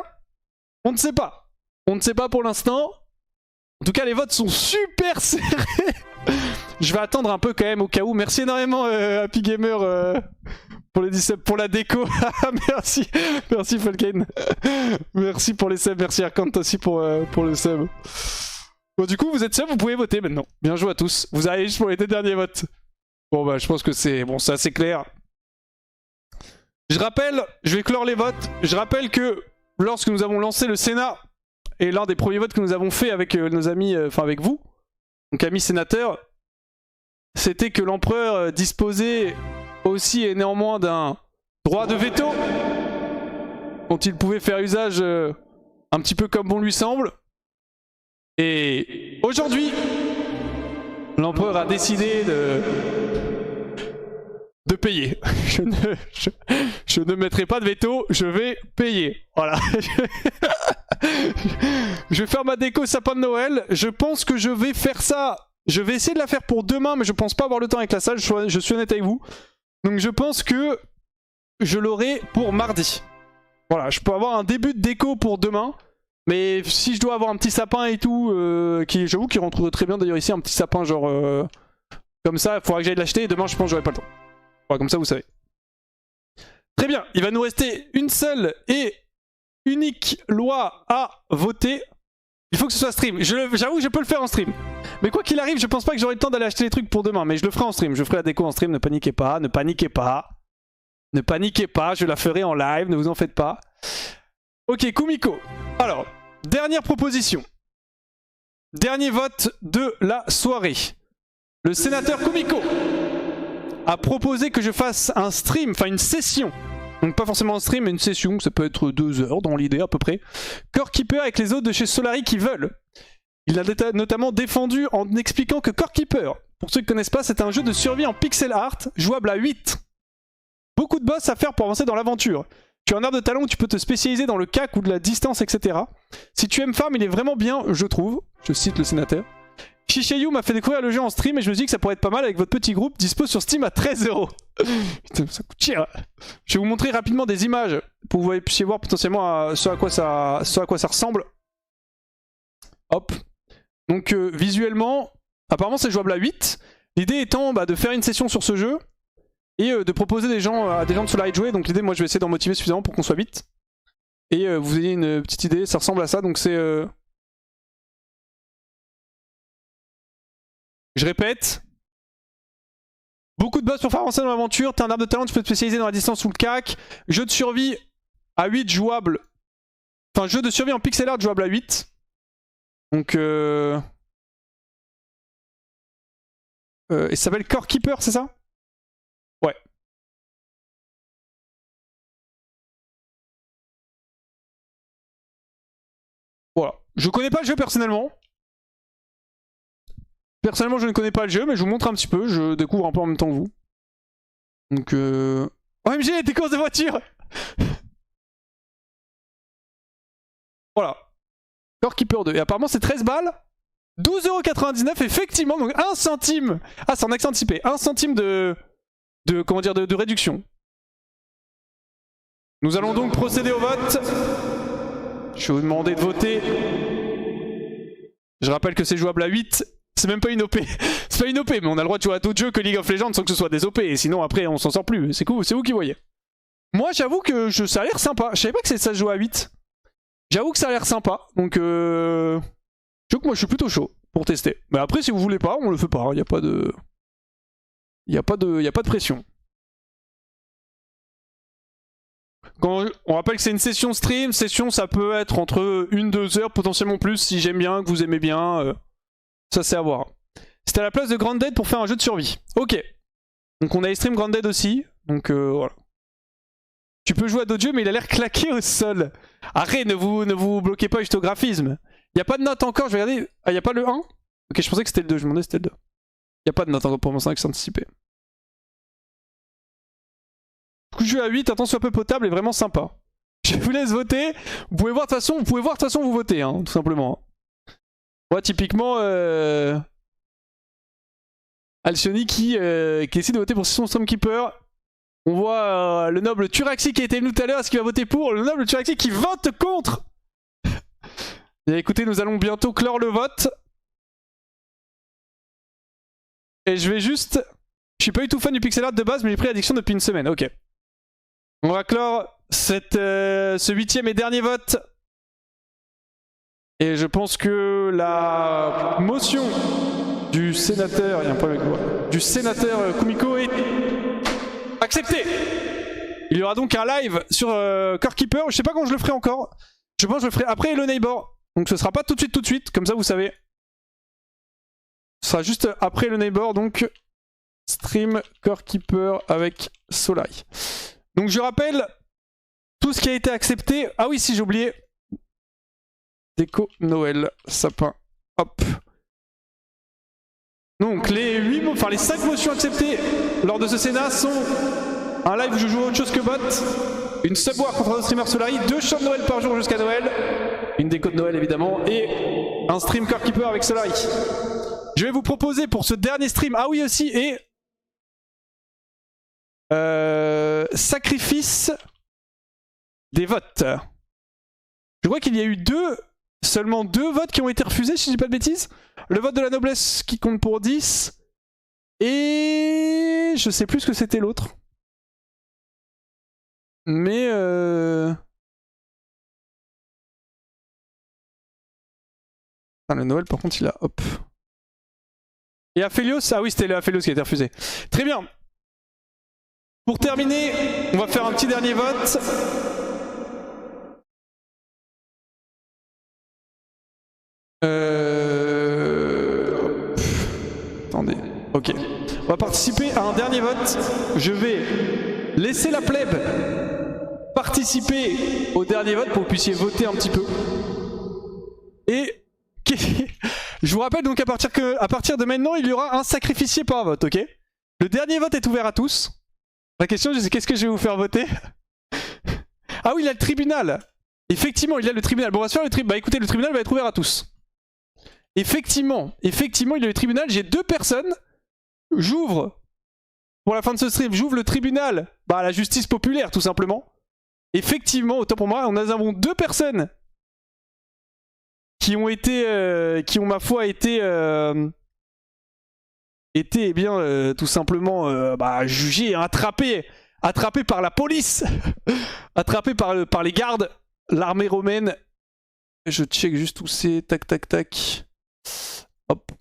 On ne sait pas. On ne sait pas pour l'instant. En tout cas, les votes sont super serrés. Je vais attendre un peu quand même au cas où. Merci énormément Happy Gamer pour les 10 subs, pour la déco. merci Falken. Merci pour les subs, merci Arcant aussi pour le sub. Bon du coup vous êtes sub, vous pouvez voter maintenant. Bien joué à tous. Vous arrivez juste pour les 2 derniers votes. Bon bah je pense que c'est assez clair. Je rappelle, je vais clore les votes. Je rappelle que lorsque nous avons lancé le Sénat, et l'un des premiers votes que nous avons fait avec nos amis, avec vous, donc amis sénateurs, c'était que l'empereur disposait aussi et néanmoins d'un droit de veto dont il pouvait faire usage un petit peu comme bon lui semble. Et aujourd'hui, l'empereur a décidé de payer. Je ne mettrai pas de veto, je vais payer. Voilà. Je vais faire ma déco sapin de Noël. Je pense que je vais faire ça. Je vais essayer de la faire pour demain, mais je pense pas avoir le temps avec la salle. Je suis honnête avec vous. Donc je pense que je l'aurai pour mardi. Voilà, je peux avoir un début de déco pour demain. Mais si je dois avoir un petit sapin et tout, j'avoue qu'il rentre très bien d'ailleurs ici, un petit sapin genre comme ça, il faudra que j'aille l'acheter et demain je pense que j'aurai pas le temps. Voilà, comme ça vous savez. Très bien, il va nous rester une seule et unique loi à voter. Il faut que ce soit stream. J'avoue que je peux le faire en stream. Mais quoi qu'il arrive, je pense pas que j'aurai le temps d'aller acheter les trucs pour demain. Mais je le ferai en stream. Je ferai la déco en stream. Ne paniquez pas. Ne paniquez pas. Ne paniquez pas. Je la ferai en live. Ne vous en faites pas. Ok, Kumiko. Alors, dernière proposition. Dernier vote de la soirée. Le sénateur Kumiko a proposé que je fasse un stream, enfin une session. Donc pas forcément un stream, mais une session, ça peut être 2 heures dans l'idée à peu près. Core Keeper avec les autres de chez Solari qui veulent. Il a notamment défendu en expliquant que Core Keeper, pour ceux qui ne connaissent pas, c'est un jeu de survie en pixel art, jouable à 8. Beaucoup de boss à faire pour avancer dans l'aventure. Tu as un arbre de talent où tu peux te spécialiser dans le CAC ou de la distance, etc. Si tu aimes farm, il est vraiment bien, je trouve. Je cite le sénateur. Shishayu m'a fait découvrir le jeu en stream et je me suis dit que ça pourrait être pas mal avec votre petit groupe dispo sur Steam à 13 €. Putain, ça coûte cher. Je vais vous montrer rapidement des images pour que vous puissiez voir potentiellement ce à quoi ça ressemble. Hop. Donc visuellement, apparemment c'est jouable à 8. L'idée étant de faire une session sur ce jeu et de proposer à des gens de Solar y jouer. Donc l'idée, moi je vais essayer d'en motiver suffisamment pour qu'on soit 8. Et vous ayez une petite idée, ça ressemble à ça. Donc c'est... Je répète. Beaucoup de boss pour faire avancer dans l'aventure. T'as un arbre de talent, tu peux te spécialiser dans la distance ou le CAC. Jeu de survie à 8 jouable. Enfin, jeu de survie en pixel art jouable à 8. Donc il s'appelle Core Keeper, c'est ça? Ouais. Voilà. Je connais pas le jeu personnellement. Personnellement, je ne connais pas le jeu, mais je vous montre un petit peu. Je découvre un peu en même temps que vous. Donc OMG, des courses de voiture. Voilà. Core Keeper 2. Et apparemment, c'est 13 balles. 12,99 €, effectivement. Donc 1 centime. Ah, c'est en accès anticipé. 1 centime de réduction. Nous allons donc procéder au vote. Je vais vous demander de voter. Je rappelle que c'est jouable à 8. C'est même pas une OP. C'est pas une OP, mais on a le droit de jouer à d'autres jeux que League of Legends sans que ce soit des OP. Et sinon, après, on s'en sort plus. C'est cool, c'est vous qui voyez. Moi, j'avoue que ça a l'air sympa. Je savais pas que ça se jouait à 8. J'avoue que ça a l'air sympa. Donc, j'avoue que moi, je suis plutôt chaud pour tester. Mais après, si vous voulez pas, on le fait pas. Il n'y a pas de... Il n'y a pas de pression. Quand on rappelle que c'est une session stream. Session, ça peut être entre 1-2 heures, potentiellement plus, si j'aime bien, que vous aimez bien. Ça, c'est à voir. C'était à la place de Grounded pour faire un jeu de survie. Ok. Donc on a stream Grounded aussi. Donc voilà. Tu peux jouer à d'autres jeux, mais il a l'air claqué au sol. Arrête, ne vous bloquez pas juste au graphisme. Il n'y a pas de note encore, je vais regarder. Ah, il n'y a pas le 1? Ok, je pensais que c'était le 2, je me demandais si c'était le 2. Il n'y a pas de note encore pour mon 5 anticipé. Du coup, jeu à 8, attention un peu potable et vraiment sympa. Je vous laisse voter. Vous pouvez voir de toute façon, vous votez, hein, tout simplement. Moi, typiquement, Alcioni qui essaie de voter pour son Stormkeeper. On voit le noble Turaxi qui a été venu tout à l'heure. Est-ce qu'il va voter pour? Le noble Turaxi qui vote contre. Et écoutez, nous allons bientôt clore le vote. Et je vais juste... Je suis pas du tout fan du pixel art de base, mais j'ai pris l'addiction depuis une semaine. Ok. On va clore ce 8e et dernier vote. Et je pense que la motion du sénateur... Il y a un problème avec moi. Du sénateur Kumiko est acceptée. Il y aura donc un live sur Core Keeper. Je sais pas quand je le ferai encore. Je pense que je le ferai après Hello Neighbor. Donc ce sera pas tout de suite, comme ça vous savez. Ce sera juste après le Neighbor, donc stream Core Keeper avec Solai. Donc je rappelle tout ce qui a été accepté. Ah oui, si j'ai oublié. Déco Noël, sapin, hop. Donc les 5 motions acceptées lors de ce Sénat sont un live où je joue à autre chose que bot, une subwar contre un streamer Solari, 2 chants de Noël par jour jusqu'à Noël, une déco de Noël évidemment, et un stream Core Keeper avec Solari. Je vais vous proposer pour ce dernier stream, ah oui aussi, et sacrifice des votes. Je crois qu'il y a eu seulement 2 votes qui ont été refusés, si je dis pas de bêtises. Le vote de la noblesse qui compte pour 10. Et je sais plus ce que c'était l'autre. Mais Putain, le Noël par contre il a... Hop. Et Aphelios, ah oui c'était le Aphelios qui a été refusé. Très bien. Pour terminer, on va faire un petit dernier vote. Attendez, ok. On va participer à un dernier vote. Je vais laisser la plèbe participer au dernier vote pour que vous puissiez voter un petit peu. Et je vous rappelle donc à partir de maintenant, il y aura un sacrificié par vote, ok? Le dernier vote est ouvert à tous. La question c'est qu'est-ce que je vais vous faire voter? Ah oui, il a le tribunal. Effectivement, il a le tribunal. Bon, on va se faire le tribunal. Bah écoutez, le tribunal va être ouvert à tous. Effectivement, il a le tribunal. J'ai 2 personnes. J'ouvre, pour la fin de ce stream, j'ouvre le tribunal. Bah, à la justice populaire, tout simplement. Effectivement, autant pour moi, nous avons 2 personnes qui ont été, qui ont ma foi été eh bien, tout simplement bah, jugées, attrapées par la police, attrapées par les gardes, l'armée romaine. Je check juste où c'est, tac tac tac. Hop.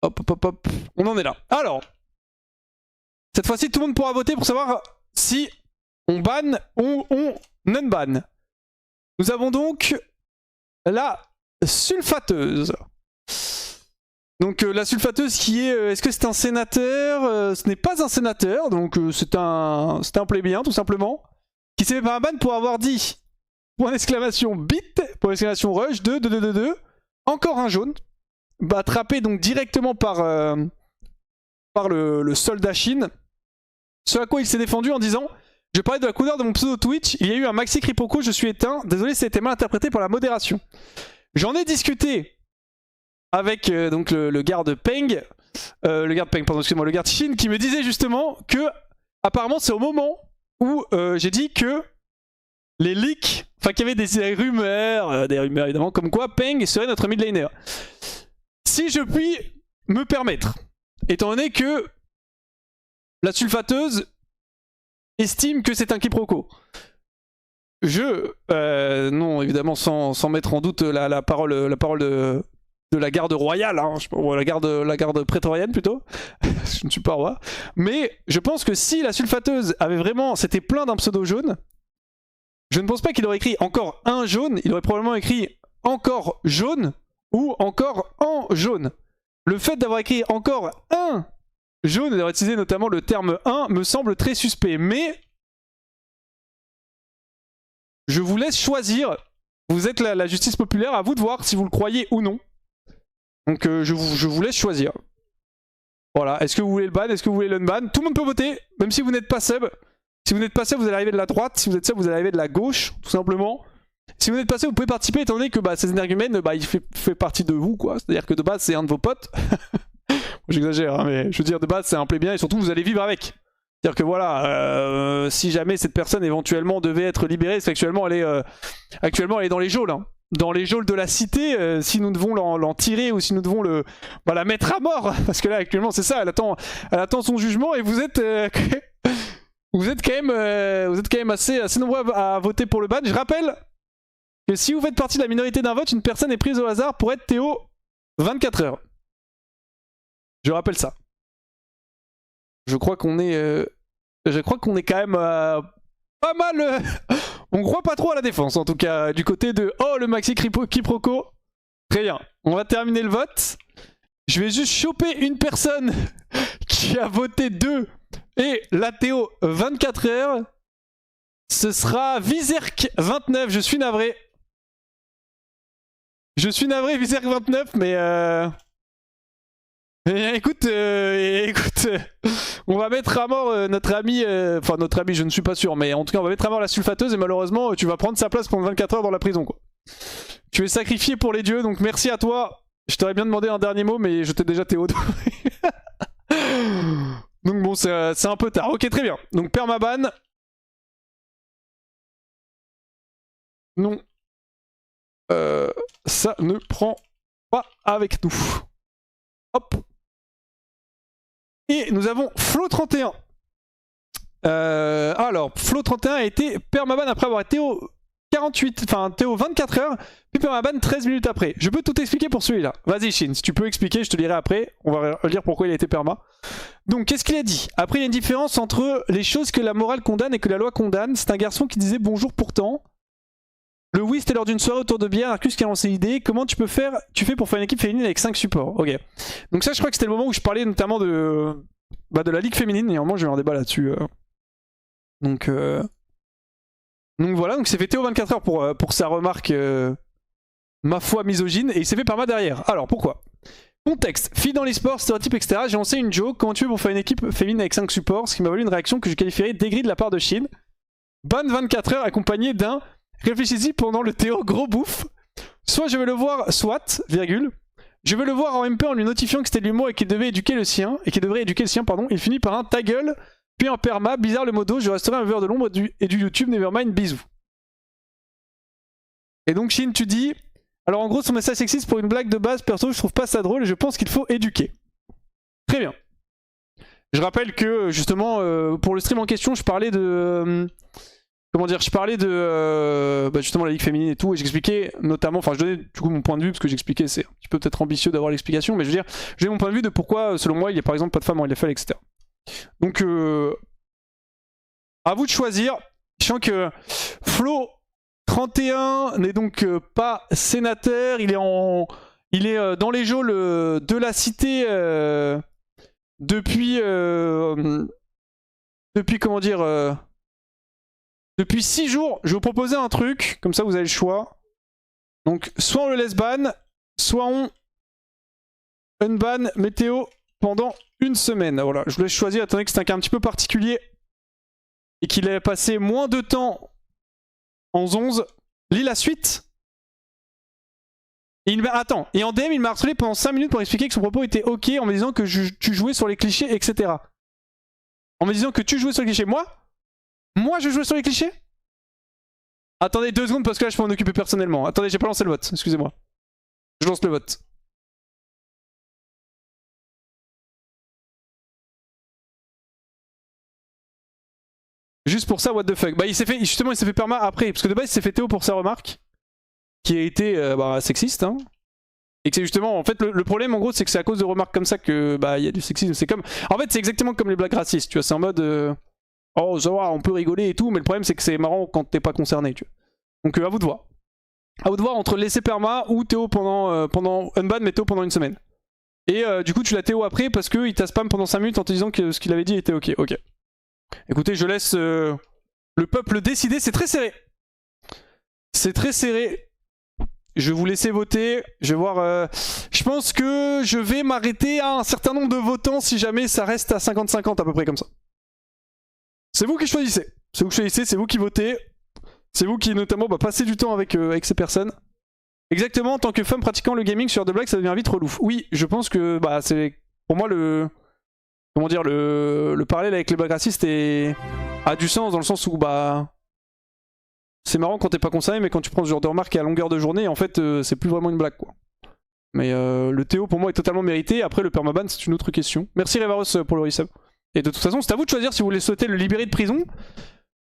Hop hop hop hop. On en est là. Alors, cette fois-ci, tout le monde pourra voter pour savoir si on ban ou on non-ban. Nous avons donc la sulfateuse. Donc la sulfateuse qui est... Est-ce que c'est un sénateur? Ce n'est pas un sénateur, donc c'est un plébéien tout simplement. Qui s'est fait par un ban pour avoir dit... Point d'exclamation bit, point d'exclamation rush, 2. Encore un jaune. Bah, attrapé donc directement par le soldat Shin. Ce à quoi il s'est défendu en disant... Je parlais de la couleur de mon pseudo Twitch, il y a eu un maxi Kripoko, je suis éteint. Désolé, ça a été mal interprété par la modération. J'en ai discuté avec donc le garde Peng, le garde Shin, qui me disait justement que apparemment c'est au moment où j'ai dit que les leaks, enfin qu'il y avait des rumeurs évidemment, comme quoi Peng serait notre mid laner. Si je puis me permettre, étant donné que la sulfateuse estime que c'est un quiproquo. Non évidemment sans mettre en doute la parole de la garde royale, hein, la garde prétorienne plutôt, je ne suis pas roi, mais je pense que si la sulfateuse avait vraiment, c'était plein d'un pseudo jaune, je ne pense pas qu'il aurait écrit encore un jaune, il aurait probablement écrit encore jaune ou encore en jaune. Le fait d'avoir écrit encore un jaune et d'avoir utilisé notamment le terme 1 me semble très suspect, mais je vous laisse choisir. Vous êtes la justice populaire, à vous de voir si vous le croyez ou non. Donc je vous laisse choisir. Voilà, est-ce que vous voulez le ban, est-ce que vous voulez l'unban? Tout le monde peut voter, même si vous n'êtes pas sub. Si vous n'êtes pas sub, vous allez arriver de la droite, si vous êtes sub, vous allez arriver de la gauche, tout simplement. Si vous n'êtes pas sub, vous pouvez participer, étant donné que bah, ces énergumènes, bah, il fait partie de vous, quoi. C'est-à-dire que de base, c'est un de vos potes. J'exagère, hein, mais je veux dire, de base, c'est un plébéien et surtout, vous allez vivre avec. C'est-à-dire que voilà, si jamais cette personne éventuellement devait être libérée, parce qu'actuellement, elle est dans les geôles. Hein. Dans les geôles de la cité, si nous devons l'en tirer ou si nous devons la mettre à mort, parce que là, actuellement, c'est ça, elle attend son jugement et vous êtes... vous êtes quand même assez nombreux à voter pour le ban. Je rappelle que si vous faites partie de la minorité d'un vote, une personne est prise au hasard pour être Théo 24 heures. Je rappelle ça. Je crois qu'on est quand même pas mal... on croit pas trop à la défense, en tout cas, du côté de... Oh, le maxi quiproquo. Très bien. On va terminer le vote. Je vais juste choper une personne qui a voté 2 et la Théo 24 heures. Ce sera Vizerk29. Je suis navré. Vizerk29, mais... Écoute, on va mettre à mort notre ami, enfin notre ami je ne suis pas sûr, mais en tout cas on va mettre à mort la sulfateuse et malheureusement tu vas prendre sa place pendant 24 heures dans la prison quoi. Tu es sacrifié pour les dieux donc merci à toi, je t'aurais bien demandé un dernier mot mais je t'ai déjà Théo. Donc bon c'est un peu tard, ok très bien, donc permaban. Non, ça ne prend pas avec nous. Hop. Et nous avons Flo31. Alors, Flo31 a été permaban après avoir été Théo 48, enfin Théo 24 heures, puis permaban 13 minutes après. Je peux tout expliquer pour celui-là. Vas-y Shin, si tu peux expliquer, je te dirai après. On va lire pourquoi il a été perma. Donc, qu'est-ce qu'il a dit? Après, il y a une différence entre les choses que la morale condamne et que la loi condamne. C'est un garçon qui disait bonjour pourtant. Le oui, c'était lors d'une soirée autour de bière. Arcus qui a lancé l'idée. Comment tu fais pour faire une équipe féminine avec 5 supports? Ok. Donc ça, je crois que c'était le moment où je parlais notamment de la ligue féminine. Et au moins, j'ai eu un débat là-dessus. Donc voilà. Donc c'est fait Théo 24 heures pour sa remarque, ma foi misogyne. Et il s'est fait perma derrière. Alors pourquoi? Contexte. Fille dans l'e-sport, stéréotype, etc. J'ai lancé une joke. Comment tu fais pour faire une équipe féminine avec 5 supports? Ce qui m'a valu une réaction que je qualifierais d'aigrie de la part de Shin. ban 24 heures accompagné d'un réfléchis-y pendant le Théo gros bouffe. Soit je vais le voir, soit, virgule, je vais le voir en MP en lui notifiant que c'était de l'humour et qu'il devait éduquer le sien, et qu'il devrait éduquer le sien, pardon. Il finit par un ta gueule, puis un perma, bizarre le modo, je resterai un viewer de l'ombre et du YouTube, nevermind, bisous. Et donc Shin, tu dis, alors en gros son message sexiste pour une blague de base, perso, je trouve pas ça drôle et je pense qu'il faut éduquer. Très bien. Je rappelle que justement, pour le stream en question, je parlais de... comment dire, je parlais de justement la ligue féminine et tout, et j'expliquais notamment, enfin je donnais du coup mon point de vue, parce que j'expliquais, c'est un petit peu peut-être ambitieux d'avoir l'explication, mais je veux dire, j'ai mon point de vue de pourquoi, selon moi, il y a par exemple pas de femmes en LFL, etc. Donc, à vous de choisir, sachant que Flo 31 n'est donc pas sénateur, il est dans les geôles de la cité depuis comment dire... Depuis 6 jours, je vais vous proposer un truc, comme ça vous avez le choix. Donc, soit on le laisse ban, soit on unban Météo pendant une semaine. Voilà, je vous laisse choisir, étant donné que c'est un cas un petit peu particulier et qu'il a passé moins de temps en 11. Lis la suite. Et attends, et en DM, il m'a harcelé pendant 5 minutes pour expliquer que son propos était ok en me disant que tu jouais sur les clichés, etc. En me disant que tu jouais sur les clichés. Moi, je jouais sur les clichés? Attendez 2 secondes parce que là, je peux m'en occuper personnellement. Attendez, j'ai pas lancé le vote, excusez-moi. Je lance le vote. Juste pour ça, what the fuck. Bah, justement, il s'est fait perma après. Parce que de base, il s'est fait Théo pour sa remarque. Qui a été sexiste, hein. Et que c'est justement, en fait, le problème, en gros, c'est que c'est à cause de remarques comme ça que, il y a du sexisme. C'est comme... En fait, c'est exactement comme les blagues racistes, tu vois. C'est en mode... Oh, ça va, on peut rigoler et tout, mais le problème c'est que c'est marrant quand t'es pas concerné, tu vois. Donc à vous de voir. À vous de voir entre laisser perma ou Théo pendant unban, mais Théo pendant une semaine. Et du coup tu l'as Théo après parce qu'il t'a spam pendant 5 minutes en te disant que ce qu'il avait dit était ok. Ok. Écoutez, je laisse le peuple décider, c'est très serré. C'est très serré. Je vais vous laisser voter. Je vais voir... je pense que je vais m'arrêter à un certain nombre de votants si jamais ça reste à 50-50 à peu près comme ça. C'est vous qui choisissez. C'est vous qui choisissez, c'est vous qui votez. C'est vous qui notamment passez du temps avec ces personnes. Exactement, en tant que femme pratiquant le gaming sur The Black, ça devient vite relou. Oui, je pense que c'est pour moi le... Comment dire, le parallèle avec les blagues racistes a du sens dans le sens où c'est marrant quand t'es pas concerné, mais quand tu prends ce genre de remarques à longueur de journée, en fait c'est plus vraiment une blague quoi. Mais le Théo pour moi est totalement mérité. Après le permaban c'est une autre question. Merci Revaros pour le resub. Et de toute façon, c'est à vous de choisir si vous voulez souhaiter le libérer de prison.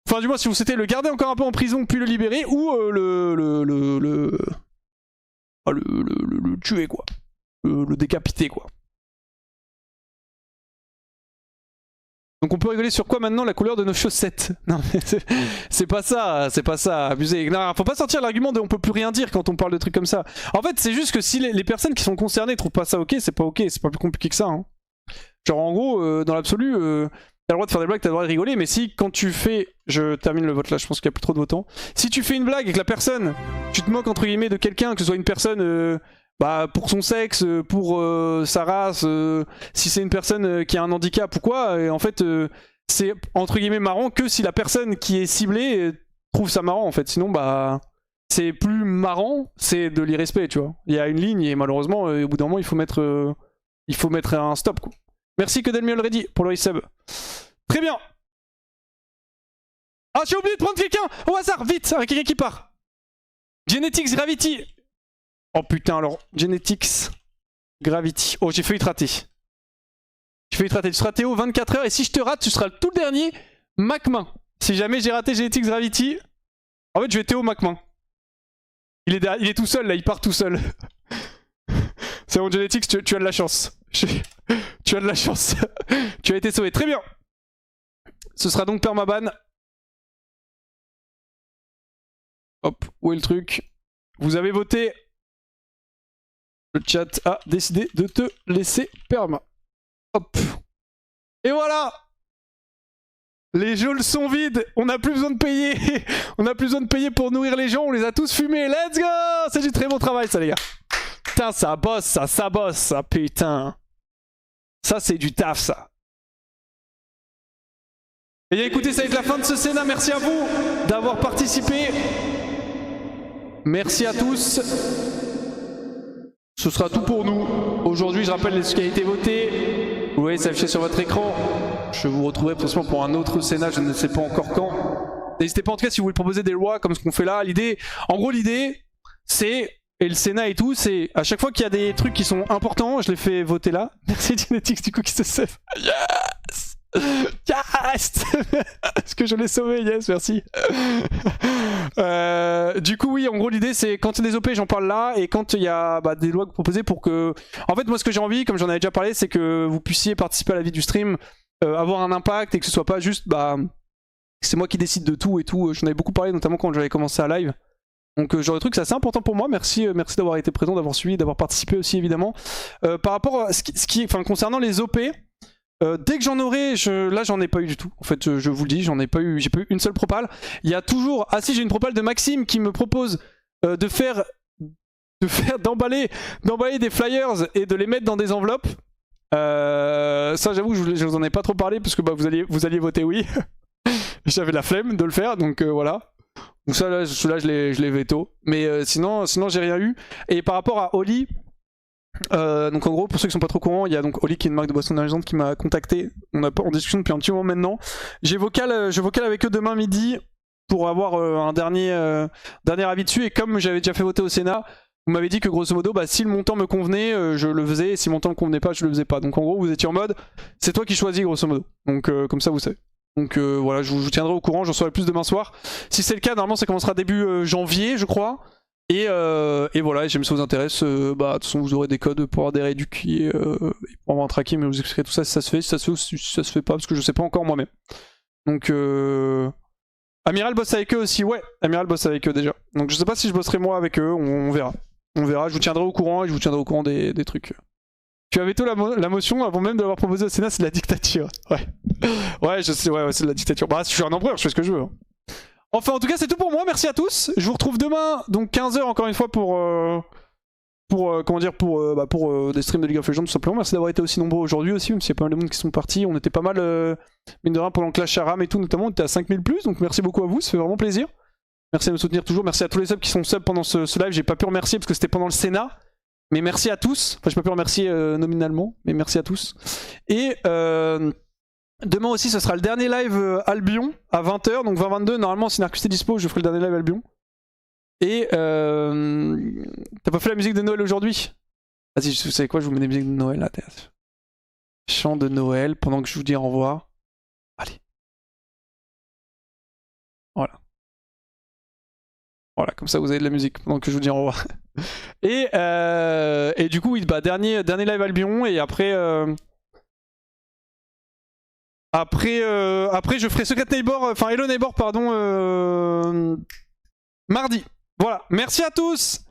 Enfin, du moins, si vous souhaitez le garder encore un peu en prison, puis le libérer, ou le tuer, quoi. Le décapiter, quoi. Donc on peut rigoler sur quoi maintenant? La couleur de nos chaussettes. Non, mais c'est pas ça, abusé. Non, faut pas sortir l'argument de on peut plus rien dire quand on parle de trucs comme ça. En fait, c'est juste que si les personnes qui sont concernées trouvent pas ça ok, c'est pas plus compliqué que ça, hein. Genre en gros, dans l'absolu, t'as le droit de faire des blagues, t'as le droit de rigoler, mais si quand tu fais... Je termine le vote là, je pense qu'il y a plus trop de votants. Si tu fais une blague et que la personne, tu te moques entre guillemets de quelqu'un, que ce soit une personne pour son sexe, pour sa race, si c'est une personne qui a un handicap ou quoi, et en fait c'est entre guillemets marrant que si la personne qui est ciblée trouve ça marrant en fait. Sinon c'est plus marrant, c'est de l'irrespect, tu vois. Il y a une ligne et malheureusement au bout d'un moment il faut mettre un stop quoi. Merci que Delmiol Ready pour le resub. Très bien. Ah, j'ai oublié de prendre quelqu'un au hasard, vite, avec quelqu'un qui part. Genetics Gravity. Oh putain, alors, Genetics Gravity. Oh, j'ai failli te rater. Tu seras Théo 24 heures et si je te rate, tu seras le tout dernier Macmin. Si jamais j'ai raté Genetics Gravity, en fait, je vais Théo Macmin. Il est tout seul là, il part tout seul. C'est bon, Genetics, tu as de la chance. Tu as de la chance. Tu as été sauvé. Très bien. Ce sera donc permaban. Hop, où est le truc? Vous avez voté. Le chat a décidé de te laisser perma. Hop. Et voilà. Les geôles sont vides. On n'a plus besoin de payer. On n'a plus besoin de payer pour nourrir les gens. On les a tous fumés. Let's go. C'est du très bon travail ça les gars. Putain, ça bosse, ça bosse, ça, putain. Ça, c'est du taf, ça. Et bien écoutez, ça va être la fin de ce Sénat. Merci à vous d'avoir participé. Merci à tous. Ce sera tout pour nous. Aujourd'hui, je rappelle ce qui a été voté. Vous voyez s'afficher sur votre écran. Je vous retrouverai possiblement pour un autre Sénat, je ne sais pas encore quand. N'hésitez pas en tout cas si vous voulez proposer des lois comme ce qu'on fait là. En gros, l'idée, c'est, et le Sénat et tout, c'est à chaque fois qu'il y a des trucs qui sont importants, je les fais voter là. Merci Genetics du coup qui se save. Yes! Yes! Est-ce que je l'ai sauvé? Yes, merci. Du coup, oui, en gros, l'idée c'est quand il y a des OP, j'en parle là, et quand il y a des lois proposées pour que. En fait, moi, ce que j'ai envie, comme j'en avais déjà parlé, c'est que vous puissiez participer à la vie du stream, avoir un impact, et que ce soit pas juste, c'est moi qui décide de tout et tout. J'en avais beaucoup parlé, notamment quand j'avais commencé à live. Donc, genre, le truc, c'est assez important pour moi. Merci d'avoir été présent, d'avoir suivi, d'avoir participé aussi, évidemment. Par rapport à concernant les OP. Dès que j'en aurai, là j'en ai pas eu du tout. En fait, je vous le dis, j'ai pas eu une seule propale. Il y a toujours, ah si, j'ai une propale de Maxime qui me propose d'emballer des flyers et de les mettre dans des enveloppes. Ça, j'avoue, je vous en ai pas trop parlé parce que vous alliez voter oui. J'avais la flemme de le faire, donc voilà. Donc ça, là, je l'ai veto. Mais sinon, j'ai rien eu. Et par rapport à Oli. Donc en gros, pour ceux qui sont pas trop courants, il y a donc Oli qui est une marque de boisson énergisante qui m'a contacté. On est en discussion depuis un petit moment maintenant. Je vocal avec eux demain midi pour avoir un dernier avis dessus. Et comme j'avais déjà fait voter au Sénat, vous m'avez dit que grosso modo, si le montant me convenait, je le faisais. Et si le montant me convenait pas, je le faisais pas. Donc en gros, vous étiez en mode, c'est toi qui choisis grosso modo. Donc comme ça, vous savez. Donc voilà, je vous tiendrai au courant. J'en saurai plus demain soir. Si c'est le cas, normalement, ça commencera début janvier, je crois. Et voilà, et si ça vous intéresse, de toute façon vous aurez des codes pour avoir des réducs et pour avoir un tracking, mais je vous expliquerai tout ça si ça se fait, si ça se fait ou si ça se fait pas, parce que je sais pas encore moi-même. Donc Amiral bosse avec eux aussi, ouais, Amiral bosse avec eux déjà. Donc je sais pas si je bosserai moi avec eux, on verra. On verra, je vous tiendrai au courant et je vous tiendrai au courant des trucs. Tu avais tout la motion avant même de l'avoir proposé au Sénat, c'est de la dictature. Ouais. Ouais, je sais, ouais, c'est de la dictature. Je suis un empereur, je fais ce que je veux. Hein. Enfin, en tout cas, c'est tout pour moi. Merci à tous. Je vous retrouve demain, donc 15h encore une fois pour des streams de League of Legends tout simplement. Merci d'avoir été aussi nombreux aujourd'hui aussi, même s'il y a pas mal de monde qui sont partis. On était pas mal, mine de rien, pendant le Clash à Ram et tout, notamment. On était à 5000 plus, donc merci beaucoup à vous. Ça fait vraiment plaisir. Merci de me soutenir toujours. Merci à tous les subs qui sont subs pendant ce live. J'ai pas pu remercier parce que c'était pendant le Sénat. Mais merci à tous. Enfin, j'ai pas pu remercier nominalement, mais merci à tous. Et demain aussi, ce sera le dernier live Albion à 20h, donc 20-22. Normalement, si Narcus est dispo, je ferai le dernier live Albion. Et t'as pas fait la musique de Noël aujourd'hui? Vas-y, vous savez quoi, je vous mets des musiques de Noël là. Chant de Noël pendant que je vous dis au revoir. Allez. Voilà. Voilà, comme ça vous avez de la musique pendant que je vous dis au revoir. Et du coup, oui, dernier live Albion et après. Après, je ferai Secret Neighbor, enfin Hello Neighbor, pardon, mardi. Voilà, merci à tous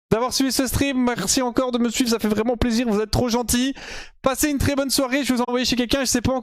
d'avoir suivi ce stream, merci encore de me suivre, ça fait vraiment plaisir, vous êtes trop gentils. Passez une très bonne soirée, je vais vous envoyer chez quelqu'un, je sais pas encore.